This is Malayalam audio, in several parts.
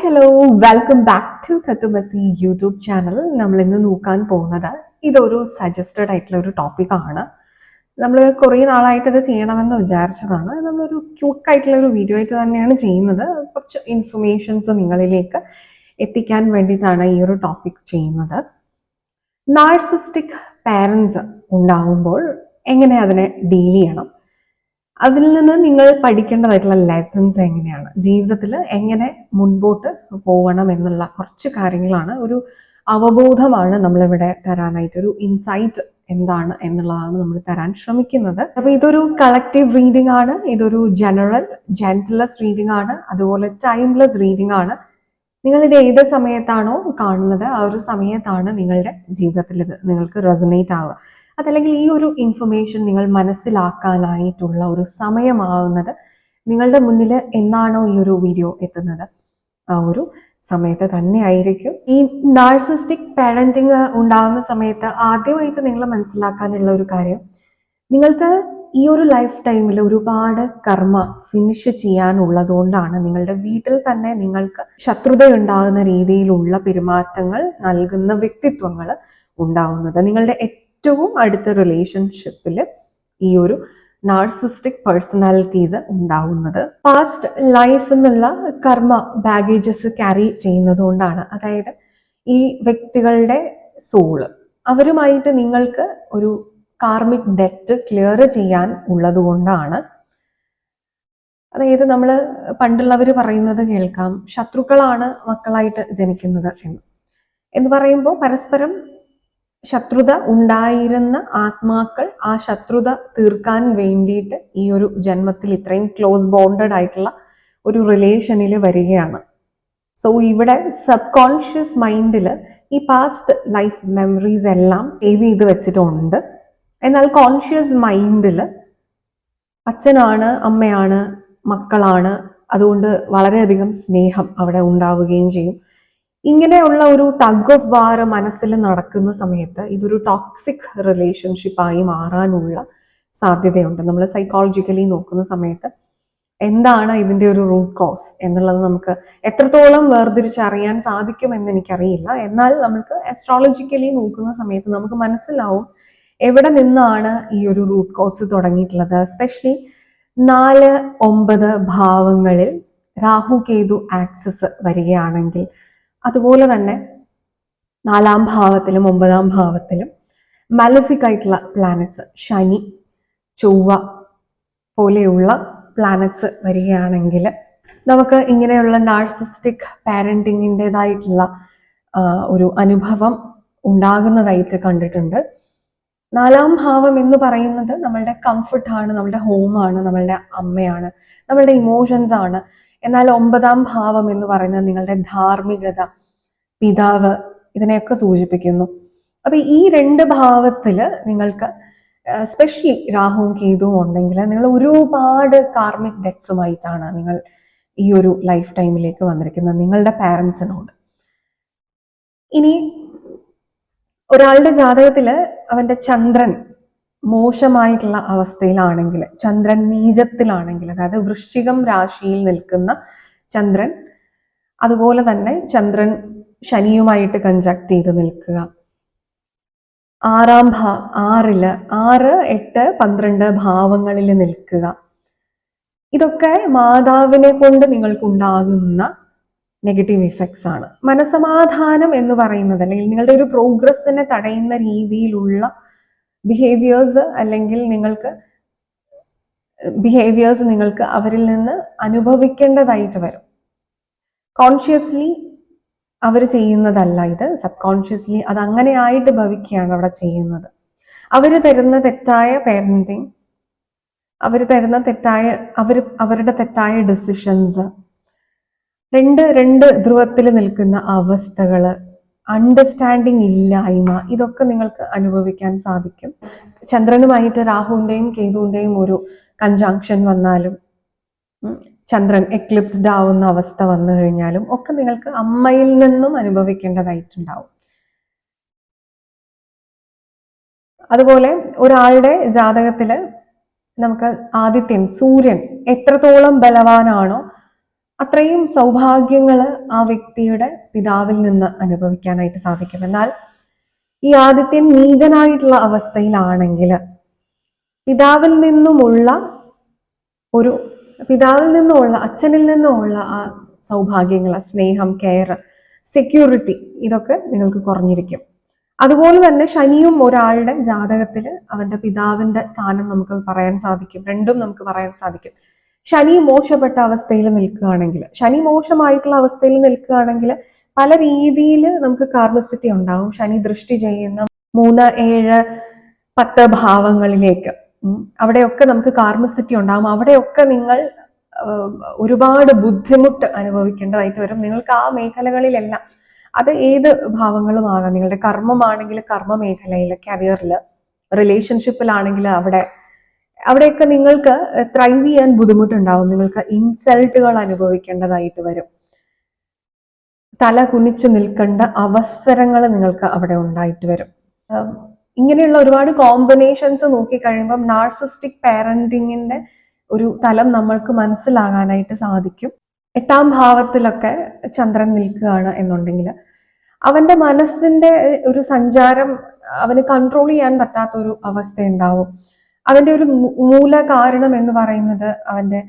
Hello, welcome back to Thathumasi YouTube channel. നമ്മൾ ഇന്ന് നോക്കാൻ പോകുന്നത് ഇതൊരു സജസ്റ്റഡ് ആയിട്ടുള്ള ഒരു ടോപ്പിക് ആണ്. നമ്മൾ കുറേ നാളായിട്ട് ഇത് ചെയ്യണമെന്ന് വിചാരിച്ചതാണ്. നമ്മളൊരു ക്യൂക്ക് ആയിട്ടുള്ള ഒരു വീഡിയോ ആയിട്ട് തന്നെയാണ് ചെയ്യുന്നത്. കുറച്ച് ഇൻഫർമേഷൻസ് നിങ്ങളിലേക്ക് എത്തിക്കാൻ വേണ്ടിയിട്ടാണ് ഈ ഒരു ടോപ്പിക് ചെയ്യുന്നത്. നാർസിസ്റ്റിക് പാരൻസ് ഉണ്ടാവുമ്പോൾ എങ്ങനെ അതിനെ ഡീൽ ചെയ്യണം, അതിൽ നിന്ന് നിങ്ങൾ പഠിക്കേണ്ടതായിട്ടുള്ള ലെസൺസ് എങ്ങനെയാണ്, ജീവിതത്തിൽ എങ്ങനെ മുൻപോട്ട് പോകണം എന്നുള്ള കുറച്ച് കാര്യങ്ങളാണ്, ഒരു അവബോധമാണ് നമ്മളിവിടെ തരാനായിട്ട്, ഒരു ഇൻസൈറ്റ് എന്താണ് എന്നുള്ളതാണ് നമ്മൾ തരാൻ ശ്രമിക്കുന്നത്. അപ്പൊ ഇതൊരു കളക്റ്റീവ് റീഡിംഗ് ആണ്, ഇതൊരു ജനറൽ ജെന്റിലെസ് റീഡിംഗ് ആണ്, അതുപോലെ ടൈംലെസ് റീഡിംഗ് ആണ്. നിങ്ങൾ ഇത് ഏത് സമയത്താണോ കാണുന്നത് ആ ഒരു സമയത്താണ് നിങ്ങളുടെ ജീവിതത്തിൽ ഇത് നിങ്ങൾക്ക് റെസൊനേറ്റ് ആവുക. അതല്ലെങ്കിൽ ഈ ഒരു ഇൻഫർമേഷൻ നിങ്ങൾ മനസ്സിലാക്കാനായിട്ടുള്ള ഒരു സമയമാവുന്നത് നിങ്ങളുടെ മുന്നിൽ എന്നാണോ ഈ ഒരു വീഡിയോ എത്തുന്നത് ആ ഒരു സമയത്ത് തന്നെ ആയിരിക്കും. ഈ നാർസിസ്റ്റിക് പാരന്റിങ് ഉണ്ടാകുന്ന സമയത്ത് ആദ്യമായിട്ട് നിങ്ങൾ മനസ്സിലാക്കാനുള്ള ഒരു കാര്യം, നിങ്ങൾക്ക് ഈ ഒരു ലൈഫ് ടൈമിൽ ഒരുപാട് കർമ്മ ഫിനിഷ് ചെയ്യാനുള്ളത് കൊണ്ടാണ് നിങ്ങളുടെ വീട്ടിൽ തന്നെ നിങ്ങൾക്ക് ശത്രുതയുണ്ടാകുന്ന രീതിയിലുള്ള പെരുമാറ്റങ്ങൾ നൽകുന്ന വ്യക്തിത്വങ്ങൾ ഉണ്ടാവുന്നത്. നിങ്ങളുടെ ഏറ്റവും അടുത്ത റിലേഷൻഷിപ്പിൽ ഈ ഒരു നാർസിസ്റ്റിക് പേഴ്സണാലിറ്റീസ് ഉണ്ടാവുന്നത് പാസ്റ്റ് ലൈഫ് എന്നുള്ള കർമ്മ ബാഗേജസ് ക്യാരി ചെയ്യുന്നത് കൊണ്ടാണ്. അതായത് ഈ വ്യക്തികളുടെ സോള് അവരുമായിട്ട് നിങ്ങൾക്ക് ഒരു കാർമിക് ഡെറ്റ് ക്ലിയർ ചെയ്യാൻ ഉള്ളത് കൊണ്ടാണ്. അതായത് നമ്മൾ പണ്ടുള്ളവർ പറയുന്നത് കേൾക്കാം, ശത്രുക്കളാണ് മക്കളായിട്ട് ജനിക്കുന്നത് എന്ന് പറയുമ്പോൾ പരസ്പരം ശത്രുത ഉണ്ടായിരുന്ന ആത്മാക്കൾ ആ ശത്രുത തീർക്കാൻ വേണ്ടിയിട്ട് ഈ ഒരു ജന്മത്തിൽ ഇത്രയും ക്ലോസ് ബോണ്ടഡ് ആയിട്ടുള്ള ഒരു റിലേഷനിൽ വരികയാണ്. സോ ഇവിടെ സബ് കോൺഷ്യസ് മൈൻഡിൽ ഈ പാസ്റ്റ് ലൈഫ് മെമ്മറീസ് എല്ലാം സേവ് ചെയ്ത് വെച്ചിട്ടുണ്ട്. എന്നാൽ കോൺഷ്യസ് മൈൻഡിൽ അച്ഛനാണ്, അമ്മയാണ്, മക്കളാണ്, അതുകൊണ്ട് വളരെയധികം സ്നേഹം അവിടെ ഉണ്ടാവുകയും ചെയ്യും. ഇങ്ങനെയുള്ള ഒരു ടഗ് ഓഫ് വാർ മനസ്സിൽ നടക്കുന്ന സമയത്ത് ഇതൊരു ടോക്സിക് റിലേഷൻഷിപ്പായി മാറാനുള്ള സാധ്യതയുണ്ട്. നമ്മൾ സൈക്കോളജിക്കലി നോക്കുന്ന സമയത്ത് എന്താണ് ഇതിന്റെ ഒരു റൂട്ട് കോസ് എന്നുള്ളത് നമുക്ക് എത്രത്തോളം വേർതിരിച്ചറിയാൻ സാധിക്കുമെന്ന് എനിക്കറിയില്ല. എന്നാൽ നമുക്ക് അസ്ട്രോളജിക്കലി നോക്കുന്ന സമയത്ത് നമുക്ക് മനസ്സിലാവും എവിടെ നിന്നാണ് ഈ ഒരു റൂട്ട് കോസ് തുടങ്ങിയിട്ടുള്ളത്. എസ്പെഷ്യലി 4-9 ഭാവങ്ങളിൽ രാഹു കേതു ആക്സസ് വരികയാണെങ്കിൽ, അതുപോലെ തന്നെ 4-ാം ഭാവത്തിലും 9-ാം ഭാവത്തിലും മലഫിക് ആയിട്ടുള്ള പ്ലാനറ്റ്സ് ശനി, ചൊവ്വ പോലെയുള്ള പ്ലാനറ്റ്സ് വരികയാണെങ്കിൽ നമുക്ക് ഇങ്ങനെയുള്ള നാർസിസ്റ്റിക് പാരന്റിങ്ങിൻ്റെതായിട്ടുള്ള ഒരു അനുഭവം ഉണ്ടാകുന്നതായിട്ട് കണ്ടിട്ടുണ്ട്. 4-ാം ഭാവം എന്ന് പറയുന്നത് നമ്മളുടെ കംഫർട്ടാണ്, നമ്മളുടെ ഹോമാണ്, നമ്മളുടെ അമ്മയാണ്, നമ്മളുടെ ഇമോഷൻസ് ആണ്. എന്നാൽ 9-ാം ഭാവം എന്ന് പറയുന്നത് നിങ്ങളുടെ ധാർമ്മികത, പിതാവ്, ഇതിനെയൊക്കെ സൂചിപ്പിക്കുന്നു. അപ്പൊ ഈ 2 ഭാവത്തില് നിങ്ങൾക്ക് എസ്പെഷ്യലി രാഹുവും കേതുവും ഉണ്ടെങ്കിൽ നിങ്ങൾ ഒരുപാട് കാർമിക് ഡെറ്റ്സുമായിട്ടാണ് നിങ്ങൾ ഈ ഒരു ലൈഫ് ടൈമിലേക്ക് വന്നിരിക്കുന്നത് നിങ്ങളുടെ പാരൻസിനോട്. ഇനി ഒരാളുടെ ജാതകത്തില് അവന്റെ ചന്ദ്രൻ മോശമായിട്ടുള്ള അവസ്ഥയിലാണെങ്കിൽ, ചന്ദ്രൻ നീചത്തിലാണെങ്കിൽ, അതായത് വൃശ്ചികം രാശിയിൽ നിൽക്കുന്ന ചന്ദ്രൻ, അതുപോലെ തന്നെ ചന്ദ്രൻ ശനിയുമായിട്ട് കൺജക്ട് ചെയ്ത് നിൽക്കുക, 6-ാം 6, 8, 12 ഭാവങ്ങളിൽ നിൽക്കുക, ഇതൊക്കെ മാതാവിനെ കൊണ്ട് നിങ്ങൾക്കുണ്ടാകുന്ന നെഗറ്റീവ് ഇഫക്ട്സ് ആണ്. മനസമാധാനം എന്ന് പറയുന്നത്, അല്ലെങ്കിൽ നിങ്ങളുടെ ഒരു പ്രോഗ്രസ്സിനെ തടയുന്ന രീതിയിലുള്ള ബിഹേവിയേഴ്സ് അല്ലെങ്കിൽ നിങ്ങൾക്ക് അവരിൽ നിന്ന് അനുഭവിക്കേണ്ടതായിട്ട് വരും. കോൺഷ്യസ്ലി അവർ ചെയ്യുന്നതല്ല ഇത്, സബ് കോൺഷ്യസ്ലി അത് അങ്ങനെയായിട്ട് ഭവിക്കുകയാണ് അവിടെ ചെയ്യുന്നത്. അവർ തരുന്ന തെറ്റായ പേരന്റിങ്, അവരുടെ തെറ്റായ ഡിസിഷൻസ്, രണ്ട് ധ്രുവത്തിൽ നിൽക്കുന്ന അവസ്ഥകള്, അണ്ടർസ്റ്റാൻഡിങ് ഇല്ലായ്മ, ഇതൊക്കെ നിങ്ങൾക്ക് അനുഭവിക്കാൻ സാധിക്കും. ചന്ദ്രനുമായിട്ട് രാഹുവിന്റെയും കേതുവിന്റെയും ഒരു കൺജങ്ഷൻ വന്നാലും, ചന്ദ്രൻ എക്ലിപ്സ്ഡ് ആവുന്ന അവസ്ഥ വന്നു കഴിഞ്ഞാലും ഒക്കെ നിങ്ങൾക്ക് അമ്മയിൽ നിന്നും അനുഭവിക്കേണ്ടതായിട്ടുണ്ടാവും. അതുപോലെ ഒരാളുടെ ജാതകത്തില് നമുക്ക് ആദിത്യൻ, സൂര്യൻ എത്രത്തോളം ബലവാനാണോ അത്രയും സൗഭാഗ്യങ്ങൾ ആ വ്യക്തിയുടെ പിതാവിൽ നിന്ന് അനുഭവിക്കാനായിട്ട് സാധിക്കും. എന്നാൽ ഈ ആദിത്യൻ നീചനായിട്ടുള്ള അവസ്ഥയിലാണെങ്കിൽ പിതാവിൽ നിന്നുമുള്ള അച്ഛനിൽ നിന്നുമുള്ള ആ സൗഭാഗ്യങ്ങൾ, സ്നേഹം, കെയർ, സെക്യൂരിറ്റി, ഇതൊക്കെ നിങ്ങൾക്ക് കുറഞ്ഞിരിക്കും. അതുപോലെ തന്നെ ശനിയും ഒരാളുടെ ജാതകത്തിൽ അവന്റെ പിതാവിന്റെ സ്ഥാനം നമുക്ക് പറയാൻ സാധിക്കും. രണ്ടും നമുക്ക് പറയാൻ സാധിക്കും. ശനി മോശപ്പെട്ട അവസ്ഥയിൽ നിൽക്കുകയാണെങ്കിൽ, ശനി മോശമായിട്ടുള്ള അവസ്ഥയിൽ നിൽക്കുകയാണെങ്കിൽ പല രീതിയിൽ നമുക്ക് കാർമിസിറ്റി ഉണ്ടാവും. ശനി ദൃഷ്ടി ചെയ്യുന്ന 3, 7, 10 ഭാവങ്ങളിലേക്ക്, അവിടെയൊക്കെ നമുക്ക് കാർമിസിറ്റി ഉണ്ടാകും. അവിടെയൊക്കെ നിങ്ങൾ ഒരുപാട് ബുദ്ധിമുട്ട് അനുഭവിക്കേണ്ടതായിട്ട് വരും. നിങ്ങൾക്ക് ആ മേഖലകളിലെല്ലാം, അത് ഏത് ഭാവങ്ങളും ആകാം. നിങ്ങളുടെ കർമ്മമാണെങ്കിൽ കർമ്മ മേഖലയിൽ, കരിയറിൽ, റിലേഷൻഷിപ്പിലാണെങ്കിൽ അവിടെയൊക്കെ നിങ്ങൾക്ക് ത്രൈവ് ചെയ്യാൻ ബുദ്ധിമുട്ടുണ്ടാവും. നിങ്ങൾക്ക് ഇൻസൾട്ടുകൾ അനുഭവിക്കേണ്ടതായിട്ട് വരും. തല കുനിച്ചു നിൽക്കേണ്ട അവസരങ്ങൾ നിങ്ങൾക്ക് അവിടെ ഉണ്ടായിട്ട് വരും. ഇങ്ങനെയുള്ള ഒരുപാട് കോമ്പിനേഷൻസ് നോക്കിക്കഴിയുമ്പം നാർസിസ്റ്റിക് പാരന്റിങ്ങിന്റെ ഒരു തലം നമ്മൾക്ക് മനസ്സിലാകാനായിട്ട് സാധിക്കും. 8ാം ഭാവത്തിലൊക്കെ ചന്ദ്രൻ നിൽക്കുകയാണ് എന്നുണ്ടെങ്കിൽ അവന്റെ മനസ്സിന്റെ ഒരു സഞ്ചാരം അവന് കൺട്രോൾ ചെയ്യാൻ പറ്റാത്ത ഒരു അവസ്ഥ ഉണ്ടാവും. അവന്റെ ഒരു മൂല കാരണം എന്ന് പറയുന്നത് അവന്റെ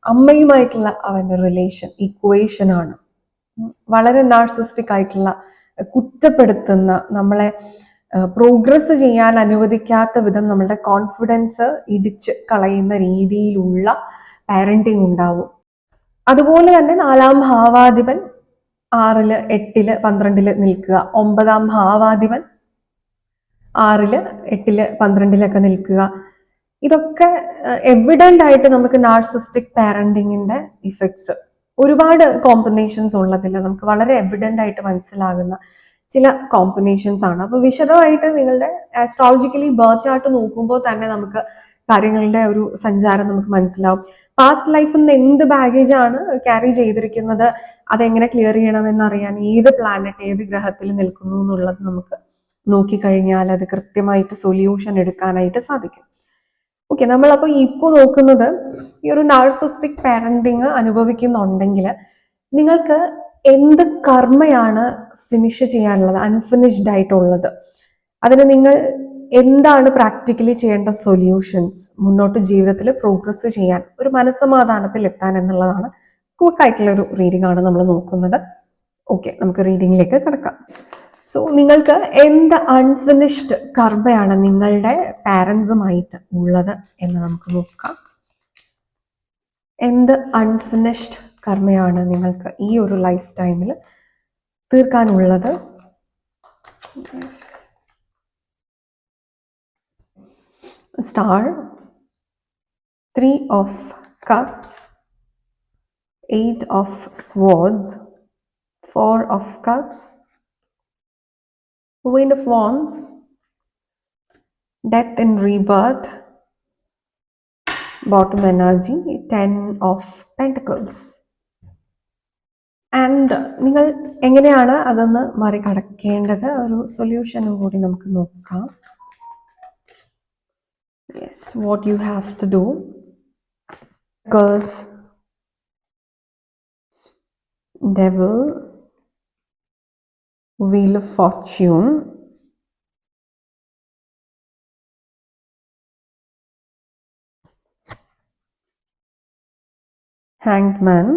അമ്മയുമായിട്ടുള്ള അവന്റെ റിലേഷൻ, ഇക്വേഷൻ ആണ്. വളരെ നാർസിസ്റ്റിക് ആയിട്ടുള്ള, കുറ്റപ്പെടുത്തുന്ന, നമ്മളെ പ്രോഗ്രസ് ചെയ്യാൻ അനുവദിക്കാത്ത വിധം നമ്മളുടെ കോൺഫിഡൻസ് ഇടിച്ച് കളയുന്ന രീതിയിലുള്ള പാരന്റിങ് ഉണ്ടാവും. അതുപോലെ തന്നെ 4ാം ഭാവാധിപൻ 6, 8, 12 നിൽക്കുക, 9ാം ഭാവാധിപൻ 6, 8, 12 നിൽക്കുക, ഇതൊക്കെ എവിഡന്റ് ആയിട്ട് നമുക്ക് നാർസിസ്റ്റിക് പാരന്റിങ്ങിന്റെ ഇഫക്ട്സ്, ഒരുപാട് കോമ്പിനേഷൻസ് ഉള്ളതിൽ നമുക്ക് വളരെ എവിഡന്റ് ആയിട്ട് മനസ്സിലാകുന്ന ചില കോമ്പിനേഷൻസ് ആണ്. അപ്പൊ വിശദമായിട്ട് നിങ്ങളുടെ ആസ്ട്രോളജിക്കലി ബർത്ത് ചാർട്ട് നോക്കുമ്പോൾ തന്നെ നമുക്ക് കാര്യങ്ങളുടെ ഒരു സഞ്ചാരം നമുക്ക് മനസ്സിലാവും. പാസ്റ്റ് ലൈഫിൽ നിന്ന് എന്ത് ബാഗേജ് ആണ് ക്യാരി ചെയ്തിരിക്കുന്നത്, അതെങ്ങനെ ക്ലിയർ ചെയ്യണമെന്ന് അറിയാൻ ഏത് പ്ലാനറ്റ് ഏത് ഗ്രഹത്തിൽ നിൽക്കുന്നു എന്നുള്ളത് നമുക്ക് നോക്കിക്കഴിഞ്ഞാൽ അത് കൃത്യമായിട്ട് സൊല്യൂഷൻ എടുക്കാനായിട്ട് സാധിക്കും. ഓക്കെ, നമ്മളപ്പോൾ ഇപ്പോൾ നോക്കുന്നത് ഈ ഒരു നാർസിസ്റ്റിക് പാരന്റിങ് അനുഭവിക്കുന്നുണ്ടെങ്കിൽ നിങ്ങൾക്ക് എന്ത് കർമ്മയാണ് ഫിനിഷ് ചെയ്യാനുള്ളത്, അൺഫിനിഷ്ഡ് ആയിട്ടുള്ളത്, അതിന് നിങ്ങൾ എന്താണ് പ്രാക്ടിക്കലി ചെയ്യേണ്ട സൊല്യൂഷൻസ്, മുന്നോട്ട് ജീവിതത്തിൽ പ്രോഗ്രസ് ചെയ്യാൻ, ഒരു മനസ്സമാധാനത്തിൽ എത്താൻ എന്നുള്ളതാണ്. ക്വിക്കായിട്ടുള്ള ഒരു റീഡിംഗ് ആണ് നമ്മൾ നോക്കുന്നത്. ഓക്കെ, നമുക്ക് റീഡിങ്ങിലേക്ക് കിടക്കാം. സോ നിങ്ങൾക്ക് എന്ത് അൺഫിനിഷ്ഡ് കർമ്മയാണ് നിങ്ങളുടെ പാരൻസുമായിട്ട് ഉള്ളത് എന്ന് നമുക്ക് നോക്കാം. എന്ത് അൺഫിനിഷ്ഡ് കർമ്മയാണ് നിങ്ങൾക്ക് ഈ ഒരു ലൈഫ് ടൈമിൽ തീർക്കാനുള്ളത്? Star, 3 of Cups, 8 of Swords, 4 of Cups, Queen of Wands, Death and Rebirth, bottom energy, 10 of Pentacles. And നിങ്ങൾ എങ്ങനെയാണ് അതൊന്ന് മറികടക്കേണ്ടത്, ഒരു സൊല്യൂഷനും കൂടി നമുക്ക് നോക്കാം. Yes, what you have to do. Girls, Devil, Wheel of Fortune, Hanged Man,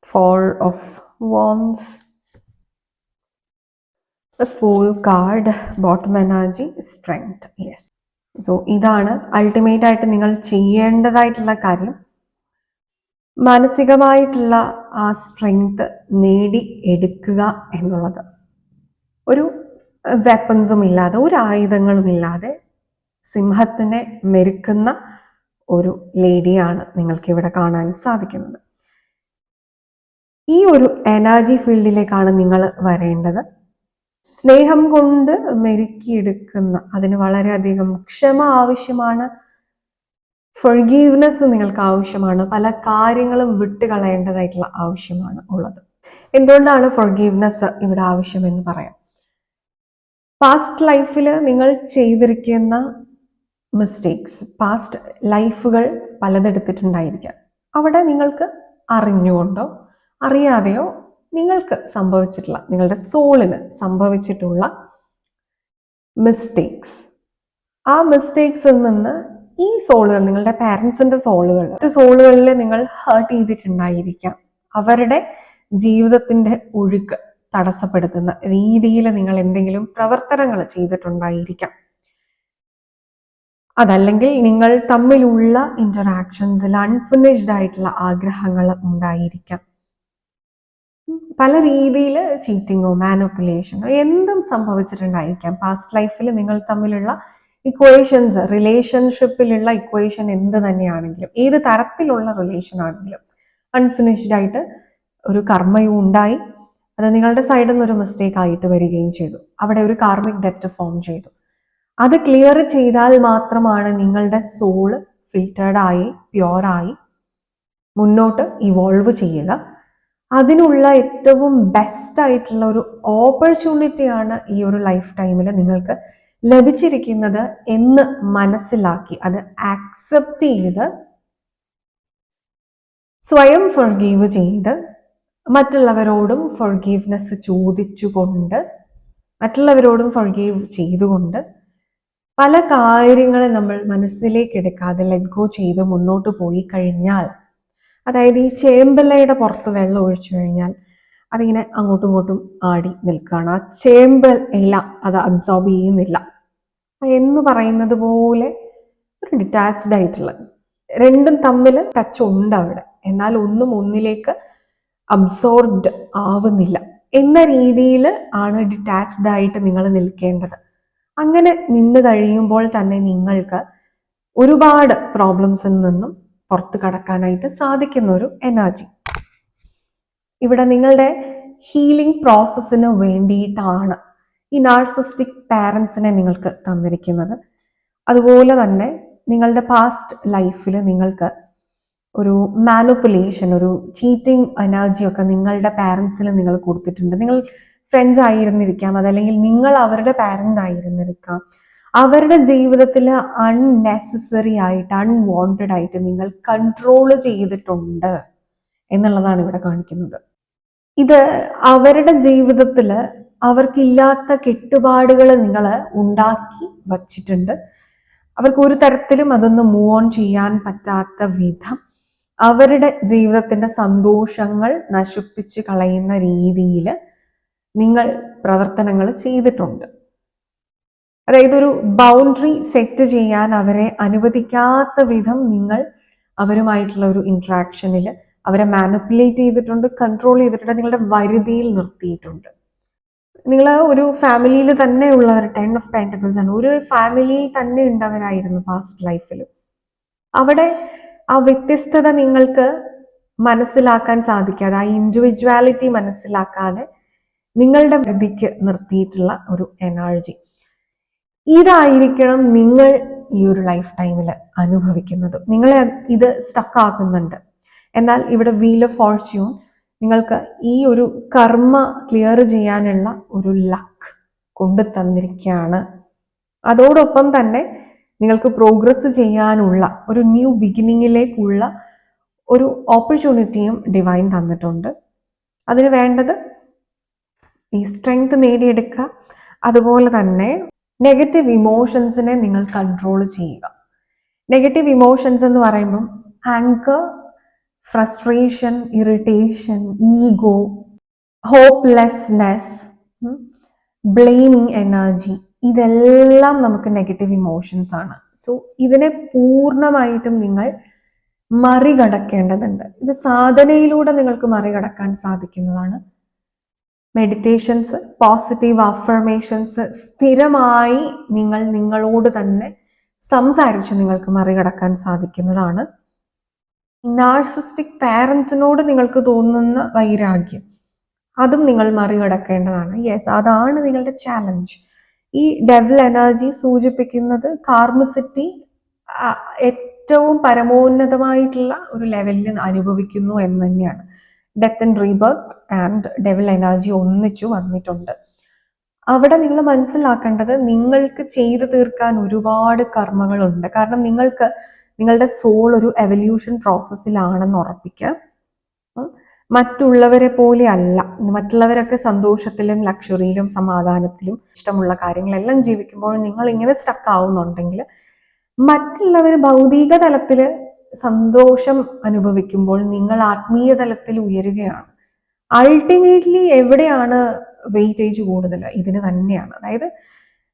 4 of Wands, the Fool card, bottom energy, Strength. Yes. So ഇതാണ് അൾട്ടിമേറ്റ് ആയിട്ട് നിങ്ങൾ ചെയ്യേണ്ടതായിട്ടുള്ള കാര്യം. മാനസികമായിട്ടുള്ള ആ സ്ട്രെങ്ത് നേടി എടുക്കുക എന്നുള്ളത്. ഒരു വെപ്പൺസും ഇല്ലാതെ, ഒരു ആയുധങ്ങളും ഇല്ലാതെ സിംഹത്തിനെ മെരുക്കുന്ന ഒരു ലേഡിയാണ് നിങ്ങൾക്ക് ഇവിടെ കാണാൻ സാധിക്കുന്നത്. ഈ ഒരു എനർജി ഫീൽഡിലേക്കാണ് നിങ്ങൾ വരേണ്ടത്. സ്നേഹം കൊണ്ട് മെരുക്കിയെടുക്കുന്ന, അതിന് വളരെയധികം ക്ഷമ ആവശ്യമാണ്, ഫൊർഗീവ്നെസ് നിങ്ങൾക്ക് ആവശ്യമാണ്, പല കാര്യങ്ങളും വിട്ടുകളയേണ്ടതായിട്ടുള്ള ആവശ്യമാണ് ഉള്ളത്. എന്തുകൊണ്ടാണ് ഫൊർഗീവ്നെസ് ഇവിടെ ആവശ്യമെന്ന് പറയാം. പാസ്റ്റ് ലൈഫിൽ നിങ്ങൾ ചെയ്തിരിക്കുന്ന മിസ്റ്റേക്സ്, പാസ്റ്റ് ലൈഫുകൾ പലതെടുത്തിട്ടുണ്ടായിരിക്കാം. അവിടെ നിങ്ങൾക്ക് അറിഞ്ഞുകൊണ്ടോ അറിയാതെയോ നിങ്ങൾക്ക് സംഭവിച്ചിട്ടുള്ള, നിങ്ങളുടെ സോളിന് സംഭവിച്ചിട്ടുള്ള മിസ്റ്റേക്സ്, ആ മിസ്റ്റേക്സിൽ നിന്ന് ഈ സോളുകൾ, നിങ്ങളുടെ പാരൻസിന്റെ സോളുകൾ, മറ്റു സോളുകളിൽ നിങ്ങൾ ഹേർട്ട് ചെയ്തിട്ടുണ്ടായിരിക്കാം. അവരുടെ ജീവിതത്തിന്റെ ഒഴുക്ക് തടസ്സപ്പെടുത്തുന്ന രീതിയിൽ നിങ്ങൾ എന്തെങ്കിലും പ്രവർത്തനങ്ങൾ ചെയ്തിട്ടുണ്ടായിരിക്കാം. അതല്ലെങ്കിൽ നിങ്ങൾ തമ്മിലുള്ള ഇന്ററാക്ഷൻസിൽ അൺഫിനിഷ്ഡ് ആയിട്ടുള്ള ആഗ്രഹങ്ങൾ ഉണ്ടായിരിക്കാം. പല രീതിയിൽ ചീറ്റിങ്ങോ മാനിപ്പുലേഷനോ എന്തും സംഭവിച്ചിട്ടുണ്ടായിരിക്കാം. പാസ്റ്റ് ലൈഫിൽ നിങ്ങൾ തമ്മിലുള്ള ഇക്വേഷൻസ്, റിലേഷൻഷിപ്പിലുള്ള ഇക്വേഷൻ എന്ത് തന്നെയാണെങ്കിലും, ഏത് തരത്തിലുള്ള റിലേഷൻ ആണെങ്കിലും അൺഫിനിഷ്ഡ് ആയിട്ട് ഒരു കർമ്മയും ഉണ്ടായി. അത് നിങ്ങളുടെ സൈഡിൽ നിന്ന് ഒരു മിസ്റ്റേക്ക് ആയിട്ട് വരികയും ചെയ്തു. അവിടെ ഒരു കാർമിക് ഡെറ്റ് ഫോം ചെയ്തു. അത് ക്ലിയർ ചെയ്താൽ മാത്രമാണ് നിങ്ങളുടെ സോള് ഫിൽറ്റേർഡായി പ്യുവറായി മുന്നോട്ട് ഇവോൾവ് ചെയ്യുക. അതിനുള്ള ഏറ്റവും ബെസ്റ്റ് ആയിട്ടുള്ള ഒരു ഓപ്പർച്യൂണിറ്റിയാണ് ഈ ഒരു ലൈഫ് ടൈമിൽ നിങ്ങൾക്ക് ലഭിച്ചിരിക്കുന്നത് എന്ന് മനസ്സിലാക്കി അത് ആക്സെപ്റ്റ് ചെയ്ത് സ്വയം ഫൊർഗീവ് ചെയ്ത് മറ്റുള്ളവരോടും ഫൊർഗീവ്നെസ് ചോദിച്ചുകൊണ്ട്, മറ്റുള്ളവരോടും ഫൊർഗീവ് ചെയ്തുകൊണ്ട് പല കാര്യങ്ങളും നമ്മൾ മനസ്സിലേക്ക് എടുക്കാതെ ലെറ്റ് ഗോ ചെയ്ത് മുന്നോട്ട് പോയി കഴിഞ്ഞാൽ, അതായത് ഈ ചേമ്പലയുടെ പുറത്ത് വെള്ളം ഒഴിച്ചു കഴിഞ്ഞാൽ അതിങ്ങനെ അങ്ങോട്ടും ഇങ്ങോട്ടും ആടി നിൽക്കുകയാണ്. ആ ചേമ്പൽ ഇല അത് അബ്സോർബ് ചെയ്യുന്നില്ല എന്ന് പറയുന്നത് പോലെ ഒരു ഡിറ്റാച്ച്ഡ് ആയിട്ടുള്ള, രണ്ടും തമ്മിൽ ടച്ച് ഉണ്ട് അവിടെ, എന്നാൽ ഒന്നും ഒന്നിലേക്ക് അബ്സോർബ്ഡ് ആവുന്നില്ല എന്ന രീതിയിൽ ആണ് ഡിറ്റാച്ച്ഡ് ആയിട്ട് നിങ്ങൾ നിൽക്കേണ്ടത്. അങ്ങനെ നിന്ന് കഴിയുമ്പോൾ തന്നെ നിങ്ങൾക്ക് ഒരുപാട് പ്രോബ്ലംസിൽ നിന്നും പുറത്ത് കടക്കാനായിട്ട് സാധിക്കുന്ന ഒരു എനർജി ഇവിടെ നിങ്ങളുടെ ഹീലിംഗ് പ്രോസസ്സിന് വേണ്ടിയിട്ടാണ് ഈ നാർസിസ്റ്റിക് പാരൻസിനെ നിങ്ങൾക്ക് തന്നിരിക്കുന്നത്. അതുപോലെ തന്നെ നിങ്ങളുടെ പാസ്റ്റ് ലൈഫിൽ നിങ്ങൾക്ക് ഒരു മാനിപ്പുലേഷൻ, ഒരു ചീറ്റിംഗ് എനർജിയൊക്കെ നിങ്ങളുടെ പാരൻസിൽ നിങ്ങൾ കൊടുത്തിട്ടുണ്ട്. നിങ്ങൾ ഫ്രണ്ട്സ് ആയിരുന്നിരിക്കാം, അതല്ലെങ്കിൽ നിങ്ങൾ അവരുടെ പാരന്റ് ആയിരുന്നിരിക്കാം. അവരുടെ ജീവിതത്തിൽ അൺനെസസറി ആയിട്ട്, അൺവാണ്ടഡ് ആയിട്ട് നിങ്ങൾ കൺട്രോൾ ചെയ്തിട്ടുണ്ട് എന്നുള്ളതാണ് ഇവിടെ കാണിക്കുന്നത്. ഇത് അവരുടെ ജീവിതത്തിൽ അവർക്കില്ലാത്ത കെട്ടുപാടുകൾ നിങ്ങൾ ഉണ്ടാക്കി വച്ചിട്ടുണ്ട്. അവർക്ക് ഒരു തരത്തിലും അതൊന്ന് മൂവ് ഓൺ ചെയ്യാൻ പറ്റാത്ത വിധം അവരുടെ ജീവിതത്തിന്റെ സന്തോഷങ്ങൾ നശിപ്പിച്ച് കളയുന്ന രീതിയിൽ നിങ്ങൾ പ്രവർത്തനങ്ങൾ ചെയ്തിട്ടുണ്ട്. അതായത് ഒരു ബൗണ്ടറി സെറ്റ് ചെയ്യാൻ അവരെ അനുവദിക്കാത്ത വിധം നിങ്ങൾ അവരുമായിട്ടുള്ള ഒരു ഇന്ററാക്ഷനിൽ അവരെ മാനിപ്പുലേറ്റ് ചെയ്തിട്ടുണ്ട്, കൺട്രോൾ ചെയ്തിട്ടുണ്ട്, നിങ്ങളുടെ വരുതിയിൽ നിർത്തിയിട്ടുണ്ട്. നിങ്ങൾ ഒരു ഫാമിലിയിൽ തന്നെ ഉള്ളവർ, 10 ഓഫ് പെന്റക്കിൾസ് ആണ്, ഒരു ഫാമിലിയിൽ തന്നെ ഉണ്ടവരായിരുന്നു പാസ്റ്റ് ലൈഫിൽ. അവിടെ ആ വ്യത്യസ്തത നിങ്ങൾക്ക് മനസ്സിലാക്കാൻ സാധിക്കാതെ, ആ ഇൻഡിവിജ്വാലിറ്റി മനസ്സിലാക്കാതെ നിങ്ങളുടെ വൃദ്ധിക്ക് നിർത്തിയിട്ടുള്ള ഒരു എനർജി, ഇതായിരിക്കണം നിങ്ങൾ ഈ ഒരു ലൈഫ് ടൈമിൽ അനുഭവിക്കുന്നത്. നിങ്ങളെ ഇത് സ്റ്റക്ക് ആക്കുന്നുണ്ട്. എന്നാൽ ഇവിടെ വീൽ ഓഫ് ഫോർച്യൂൺ നിങ്ങൾക്ക് ഈ ഒരു കർമ്മ ക്ലിയർ ചെയ്യാനുള്ള ഒരു ലക്ക് കൊണ്ടു തന്നിരിക്കുകയാണ്. അതോടൊപ്പം തന്നെ നിങ്ങൾക്ക് പ്രോഗ്രസ് ചെയ്യാനുള്ള ഒരു ന്യൂ ബിഗിനിങ്ങിലേക്കുള്ള ഒരു ഓപ്പർച്യൂണിറ്റിയും ഡിവൈൻ തന്നിട്ടുണ്ട്. അതിന് വേണ്ടത് ഈ സ്ട്രെങ്ത് നേടിയെടുക്കുക. അതുപോലെ തന്നെ നെഗറ്റീവ് ഇമോഷൻസിനെ നിങ്ങൾ കൺട്രോൾ ചെയ്യുക. നെഗറ്റീവ് ഇമോഷൻസ് എന്ന് പറയുമ്പം anchor, frustration, irritation, ego, hopelessness, blaming energy, ഇതെല്ലാം നമുക്ക് നെഗറ്റീവ് ഇമോഷൻസ് ആണ്. സോ ഇതിനെ പൂർണ്ണമായിട്ടും നിങ്ങൾ മറികടക്കേണ്ടതുണ്ട്. ഇത് സാധനയിലൂടെ നിങ്ങൾക്ക് മറികടക്കാൻ സാധിക്കുന്നതാണ്. മെഡിറ്റേഷൻസ്, പോസിറ്റീവ് അഫർമേഷൻസ് സ്ഥിരമായി നിങ്ങൾ നിങ്ങളോട് തന്നെ സംസാരിച്ച് നിങ്ങൾക്ക് മറികടക്കാൻ സാധിക്കുന്നതാണ്. നാർസിസ്റ്റിക് പാരൻസിനോട് നിങ്ങൾക്ക് തോന്നുന്ന വൈരാഗ്യം, അതും നിങ്ങൾ മറികടക്കേണ്ടതാണ്. യെസ്, അതാണ് നിങ്ങളുടെ ചാലഞ്ച്. ഈ ഡെവിൾ എനർജി സൂചിപ്പിക്കുന്നത് കാർമിസിറ്റി ഏറ്റവും പരമോന്നതമായിട്ടുള്ള ഒരു ലെവലിൽ അനുഭവിക്കുന്നു എന്ന് തന്നെയാണ്. Death and rebirth and devil energy ഒന്നിച്ചു വന്നിട്ടുണ്ട്. അവിടെ നിങ്ങൾ മനസ്സിലാക്കേണ്ടത് നിങ്ങൾക്ക് ചെയ്തു തീർക്കാൻ ഒരുപാട് കർമ്മങ്ങളുണ്ട്. കാരണം നിങ്ങൾക്ക് നിങ്ങളുടെ സോൾ ഒരു എവല്യൂഷൻ പ്രോസസ്സിലാണെന്ന് ഉറപ്പിക്കുക. മറ്റുള്ളവരെ പോലെ അല്ല. മറ്റുള്ളവരൊക്കെ സന്തോഷത്തിലും ലക്ഷറിയിലും സമാധാനത്തിലും ഇഷ്ടമുള്ള കാര്യങ്ങളെല്ലാം ജീവിക്കുമ്പോൾ നിങ്ങൾ ഇങ്ങനെ സ്റ്റക്ക് ആവുന്നുണ്ടെങ്കിൽ, മറ്റുള്ളവർ ഭൗതിക തലത്തിൽ സന്തോഷം അനുഭവിക്കുമ്പോൾ നിങ്ങൾ ആത്മീയ തലത്തിൽ ഉയരുകയാണ്. അൾട്ടിമേറ്റ്ലി എവിടെയാണ് വെയിറ്റേജ് കൂടുതൽ? ഇതിന് തന്നെയാണ്. അതായത്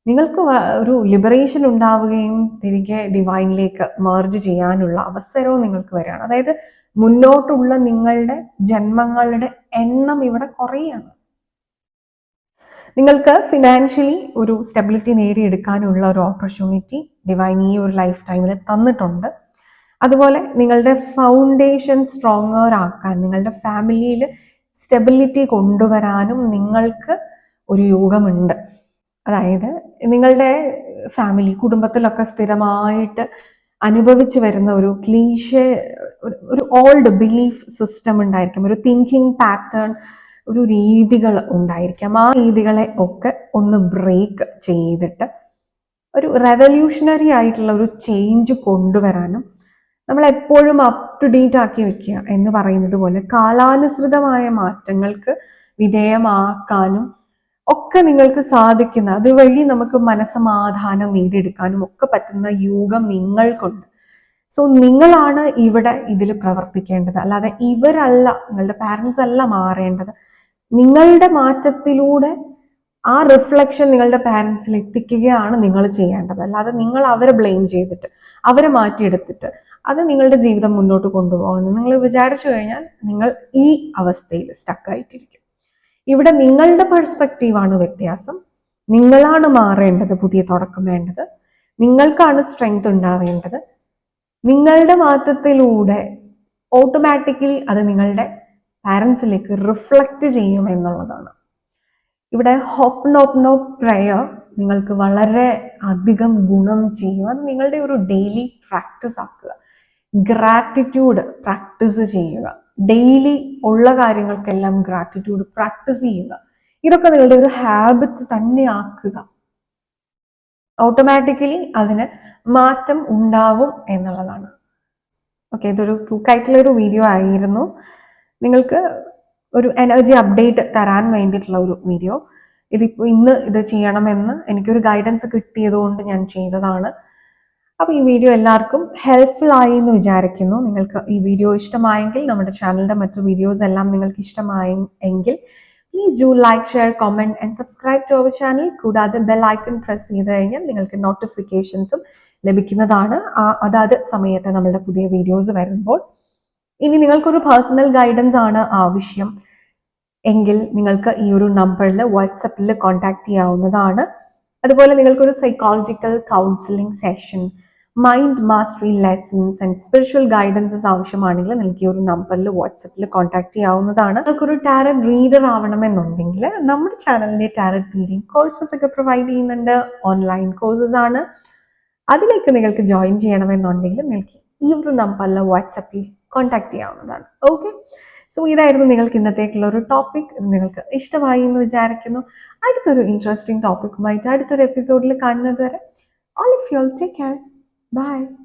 നിങ്ങൾക്ക് ഒരു ലിബറേഷൻ ഉണ്ടാവുകയും തിരികെ ഡിവൈനിലേക്ക് മെർജ് ചെയ്യാനുള്ള അവസരവും നിങ്ങൾക്ക് വരികയാണ്. അതായത് മുന്നോട്ടുള്ള നിങ്ങളുടെ ജന്മങ്ങളുടെ എണ്ണം ഇവിടെ കുറയാണ്. നിങ്ങൾക്ക് ഫിനാൻഷ്യലി ഒരു സ്റ്റെബിലിറ്റി നേടിയെടുക്കാനുള്ള ഒരു ഓപ്പർച്യൂണിറ്റി ഡിവൈൻ ഈ ഒരു ലൈഫ് ടൈമിൽ തന്നിട്ടുണ്ട്. അതുപോലെ നിങ്ങളുടെ ഫൗണ്ടേഷൻ സ്ട്രോങ്ങർ ആക്കാൻ, നിങ്ങളുടെ ഫാമിലിയിൽ സ്റ്റെബിലിറ്റി കൊണ്ടുവരാനും നിങ്ങൾക്ക് ഒരു യോഗമുണ്ട്. അതായത് നിങ്ങളുടെ ഫാമിലി, കുടുംബത്തിലൊക്കെ സ്ഥിരമായിട്ട് അനുഭവിച്ചു വരുന്ന ഒരു ക്ലീഷേ, ഒരു ഓൾഡ് ബിലീഫ് സിസ്റ്റം ഉണ്ടായിരിക്കും, ഒരു തിങ്കിങ് പാറ്റേൺ, ഒരു രീതികൾ ഉണ്ടായിരിക്കാം. ആ രീതികളെ ഒക്കെ ഒന്ന് ബ്രേക്ക് ചെയ്തിട്ട് ഒരു റെവല്യൂഷണറി ആയിട്ടുള്ള ഒരു ചേഞ്ച് കൊണ്ടുവരാനും, നമ്മൾ എപ്പോഴും അപ് ടു ഡേറ്റ് ആക്കി വെക്കുക എന്ന് പറയുന്നത് പോലെ കാലാനുസൃതമായ മാറ്റങ്ങൾക്ക് വിധേയമാക്കാനും ഒക്കെ നിങ്ങൾക്ക് സാധിക്കുന്ന, അതുവഴി നമുക്ക് മനസ്സമാധാനം നേടിയെടുക്കാനും ഒക്കെ പറ്റുന്ന യോഗം നിങ്ങൾക്കുണ്ട്. സോ നിങ്ങളാണ് ഇവിടെ ഇതിൽ പ്രവർത്തിക്കേണ്ടത്, അല്ലാതെ ഇവരല്ല, നിങ്ങളുടെ പാരൻസ് അല്ല മാറേണ്ടത്. നിങ്ങളുടെ മാറ്റത്തിലൂടെ ആ റിഫ്ലക്ഷൻ നിങ്ങളുടെ പാരൻസിൽ എത്തിക്കുകയാണ് നിങ്ങൾ ചെയ്യേണ്ടത്. അല്ലാതെ നിങ്ങൾ അവരെ ബ്ലെയിം ചെയ്തിട്ട്, അവരെ മാറ്റിയെടുത്തിട്ട് അത് നിങ്ങളുടെ ജീവിതം മുന്നോട്ട് കൊണ്ടുപോകുമെന്ന് നിങ്ങൾ വിചാരിച്ചു കഴിഞ്ഞാൽ നിങ്ങൾ ഈ അവസ്ഥയിൽ സ്റ്റക്കായിട്ടിരിക്കും. ഇവിടെ നിങ്ങളുടെ പെർസ്പെക്റ്റീവാണ് വ്യത്യാസം. നിങ്ങളാണ് മാറേണ്ടത്, പുതിയ തുടക്കം വേണ്ടത്. നിങ്ങൾക്കാണ് സ്ട്രെങ്ത് ഉണ്ടാവേണ്ടത്. നിങ്ങളുടെ മാറ്റത്തിലൂടെ ഓട്ടോമാറ്റിക്കലി അത് നിങ്ങളുടെ പാരൻസിലേക്ക് റിഫ്ലക്റ്റ് ചെയ്യും എന്നുള്ളതാണ്. ഇവിടെ ഹോപ്നോപ്നോ പ്രയർ നിങ്ങൾക്ക് വളരെ അധികം ഗുണം ചെയ്യും. അത് നിങ്ങളുടെ ഒരു ഡെയിലി പ്രാക്ടീസ് ആക്കുക. ഗ്രാറ്റിറ്റ്യൂഡ് പ്രാക്ടീസ് ചെയ്യുക. ഡെയിലി ഉള്ള കാര്യങ്ങൾക്കെല്ലാം ഗ്രാറ്റിറ്റ്യൂഡ് പ്രാക്ടീസ് ചെയ്യുക. ഇതൊക്കെ നിങ്ങളുടെ ഒരു ഹാബിറ്റ് തന്നെ ആക്കുക. ഓട്ടോമാറ്റിക്കലി അതിന് മാറ്റം ഉണ്ടാവും എന്നുള്ളതാണ്. ഓക്കെ, ഇതൊരു ക്വിക്കായിട്ടുള്ള ഒരു വീഡിയോ ആയിരുന്നു. നിങ്ങൾക്ക് ഒരു എനർജി അപ്ഡേറ്റ് തരാൻ വേണ്ടിയിട്ടുള്ള ഒരു വീഡിയോ. ഇതിപ്പോൾ ഇന്ന് ഇത് ചെയ്യണമെന്ന് എനിക്കൊരു ഗൈഡൻസ് കിട്ടിയതുകൊണ്ട് ഞാൻ ചെയ്തതാണ്. അപ്പോൾ ഈ വീഡിയോ എല്ലാവർക്കും ഹെൽപ്ഫുൾ ആയി എന്ന് വിചാരിക്കുന്നു. നിങ്ങൾക്ക് ഈ വീഡിയോ ഇഷ്ടമായെങ്കിൽ, നമ്മുടെ ചാനലിൻ്റെ മറ്റു വീഡിയോസ് എല്ലാം നിങ്ങൾക്ക് ഇഷ്ടമായെങ്കിൽ please do like, share, comment and subscribe to our channel. കൂടാതെ ബെൽ ഐക്കൺ പ്രസ് ചെയ്ത് കഴിഞ്ഞാൽ നിങ്ങൾക്ക് നോട്ടിഫിക്കേഷൻസും ലഭിക്കുന്നതാണ് അതാത് സമയത്ത് നമ്മളുടെ പുതിയ വീഡിയോസ് വരുമ്പോൾ. ഇനി നിങ്ങൾക്കൊരു പേഴ്സണൽ ഗൈഡൻസ് ആണ് ആവശ്യം എങ്കിൽ നിങ്ങൾക്ക് ഈ ഒരു നമ്പറിൽ വാട്സപ്പിൽ കോൺടാക്ട് ചെയ്യാവുന്നതാണ്. അതുപോലെ നിങ്ങൾക്കൊരു psychological counselling session, mind mastery lessons and spiritual guidances ആവശ്യമാണെങ്കിൽ നിങ്ങൾക്ക് ഈ ഒരു നമ്പറിൽ വാട്സപ്പിൽ കോൺടാക്ട് ചെയ്യാവുന്നതാണ്. നിങ്ങൾക്കൊരു ടാരറ്റ് റീഡർ ആവണമെന്നുണ്ടെങ്കിൽ നമ്മുടെ ചാനലിൻ്റെ ടാരറ്റ് റീഡിംഗ് കോഴ്സസ് ഒക്കെ പ്രൊവൈഡ് ചെയ്യുന്നുണ്ട്. ഓൺലൈൻ കോഴ്സസ് ആണ്. അതിലേക്ക് നിങ്ങൾക്ക് ജോയിൻ ചെയ്യണമെന്നുണ്ടെങ്കിൽ നിങ്ങൾക്ക് ഈ ഒരു നമ്പറിൽ വാട്സപ്പിൽ കോൺടാക്ട് ചെയ്യാവുന്നതാണ്. ഓക്കെ, സോ ഇതായിരുന്നു നിങ്ങൾക്ക് ഇന്നത്തേക്കുള്ള ഒരു ടോപ്പിക്. നിങ്ങൾക്ക് ഇഷ്ടമായി എന്ന് വിചാരിക്കുന്നു. അടുത്തൊരു ഇൻട്രസ്റ്റിംഗ് ടോപ്പിക്കുമായിട്ട് അടുത്തൊരു എപ്പിസോഡിൽ കാണുന്നത് വരെ all of you all take care. Bye.